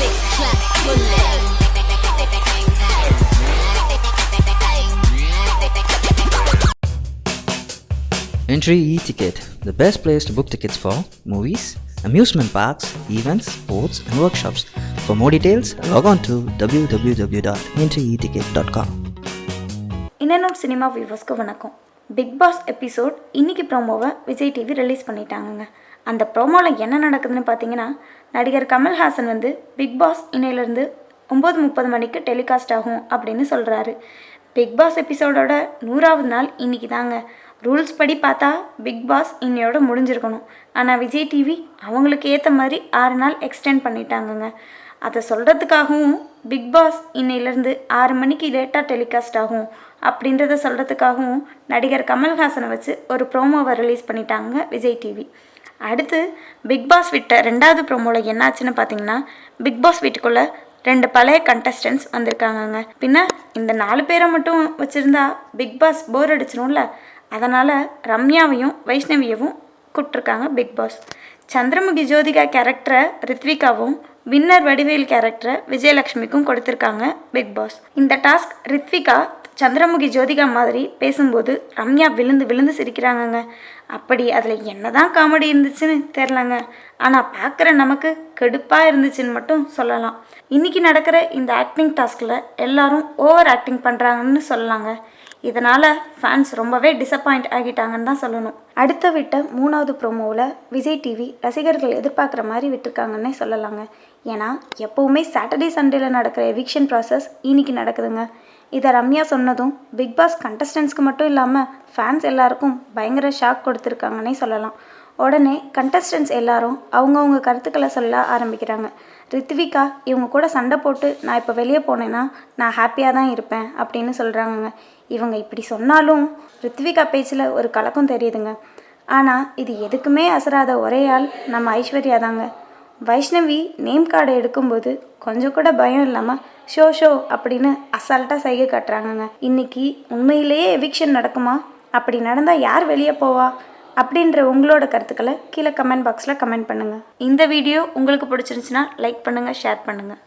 Click, clap, bullet. Entry e-ticket, the best place to book tickets for movies, amusement parks, events, sports and workshops. For more details, log on to www.entryeticket.com. இன்னொரு cinema வியூவர்ஸ்க்கு வணக்கம். Big pass episode இன்னைக்கு ப்ரோமோவை Vijay TV release பண்ணிட்டாங்கங்க. அந்த ப்ரோமோவில் என்ன நடக்குதுன்னு பார்த்தீங்கன்னா, நடிகர் கமல்ஹாசன் வந்து big pass இன்னையிலேருந்து 9:30 மணிக்கு டெலிகாஸ்ட் ஆகும் அப்படின்னு சொல்கிறாரு. பிக் பாஸ் எபிசோடோட 100வது நாள் இன்னைக்கு தாங்க. ரூல்ஸ் படி பார்த்தா பிக் பாஸ் இன்னையோட முடிஞ்சிருக்கணும். ஆனால் விஜய் டிவி அவங்களுக்கு ஏற்ற மாதிரி 6 நாள் எக்ஸ்டெண்ட் பண்ணிட்டாங்கங்க. அதை சொல்கிறதுக்காகவும் பிக் பாஸ் இன்னையிலேருந்து 6 மணிக்கு லேட்டாக டெலிகாஸ்ட் ஆகும் அப்படின்றத சொல்கிறதுக்காகவும் நடிகர் கமல்ஹாசனை வச்சு ஒரு ப்ரோமோவை ரிலீஸ் பண்ணிட்டாங்க விஜய் டிவி. அடுத்து பிக் பாஸ் விட்ட 2வது ப்ரோமோவில் என்னாச்சுன்னு பார்த்தீங்கன்னா, பிக் பாஸ் வீட்டுக்குள்ளே 2 பழைய கண்டஸ்டன்ட்ஸ் வந்திருக்காங்கங்க. பின்ன இந்த 4 பேரை மட்டும் வச்சுருந்தா பிக் பாஸ் போர் அடிச்சிடும்ல, அதனால் ரம்யாவையும் வைஷ்ணவியவும் கூப்பிட்ருக்காங்க பிக் பாஸ். சந்திரமுகி ஜோதிகா கேரக்டரை ரித்விகாவும் வின்னர் வடிவேல் கேரக்டரை விஜயலக்ஷ்மிக்கும் கொடுத்துருக்காங்க பிக் பாஸ். இந்த டாஸ்க் ரித்விகா சந்திரமுகி ஜோதிகா மாதிரி பேசும்போது ரம்யா விழுந்து விழுந்து சிரிக்கிறாங்கங்க. அப்படி அதில் என்ன தான் காமெடி இருந்துச்சுன்னு தெரிலங்க. ஆனால் பார்க்குற நமக்கு கடுப்பாக இருந்துச்சுன்னு மட்டும் சொல்லலாம். இன்றைக்கி நடக்கிற இந்த ஆக்டிங் டாஸ்கில் எல்லாரும் ஓவர் ஆக்டிங் பண்ணுறாங்கன்னு சொல்லலாங்க. இதனால் ஃபேன்ஸ் ரொம்பவே டிசப்பாயிண்ட் ஆகிட்டாங்கன்னு தான் சொல்லணும். அடுத்த விட்ட 3வது ப்ரோமோவில் விஜய் டிவி ரசிகர்கள் எதிர்பார்க்குற மாதிரி விட்டுருக்காங்கன்னே சொல்லலாங்க. ஏன்னா எப்போவுமே சாட்டர்டே சண்டேல நடக்கிற எவிக்ஷன் ப்ராசஸ் இன்னைக்கு நடக்குதுங்க. இதை ரம்யா சொன்னதும் பிக் பாஸ் கண்டஸ்டன்ஸ்க்கு மட்டும் இல்லாமல் ஃபேன்ஸ் எல்லாருக்கும் பயங்கர ஷாக் கொடுத்துருக்காங்கன்னே சொல்லலாம். உடனே கண்டஸ்டன்ஸ் எல்லாரும் அவங்கவுங்க கருத்துக்களை சொல்ல ஆரம்பிக்கிறாங்க. ரித்விகா இவங்க கூட சண்டை போட்டு நான் இப்போ வெளியே போனேன்னா நான் ஹாப்பியாக தான் இருப்பேன் அப்படின்னு சொல்கிறாங்கங்க. இவங்க இப்படி சொன்னாலும் ரித்விகா பேச்சில் ஒரு கலக்கம் தெரியுதுங்க. ஆனால் இது எதுக்குமே அசராத ஒரே ஆள் நம்ம ஐஸ்வர்யா தாங்க. வைஷ்ணவி நேம் கார்டை எடுக்கும்போது கொஞ்சம் கூட பயம் இல்லாமல் ஷோ அப்படின்னு அசால்ட்டாக சைகை காட்டுறாங்கங்க. இன்றைக்கி உண்மையிலேயே எவிக்ஷன் நடக்குமா? அப்படி நடந்தால் யார் வெளியே போவா? அப்படின்ற உங்களோட கருத்துக்களை கீழே கமெண்ட் பாக்ஸில் கமெண்ட் பண்ணுங்கள். இந்த வீடியோ உங்களுக்கு பிடிச்சிருந்துச்சுன்னா லைக் பண்ணுங்கள், ஷேர் பண்ணுங்கள்.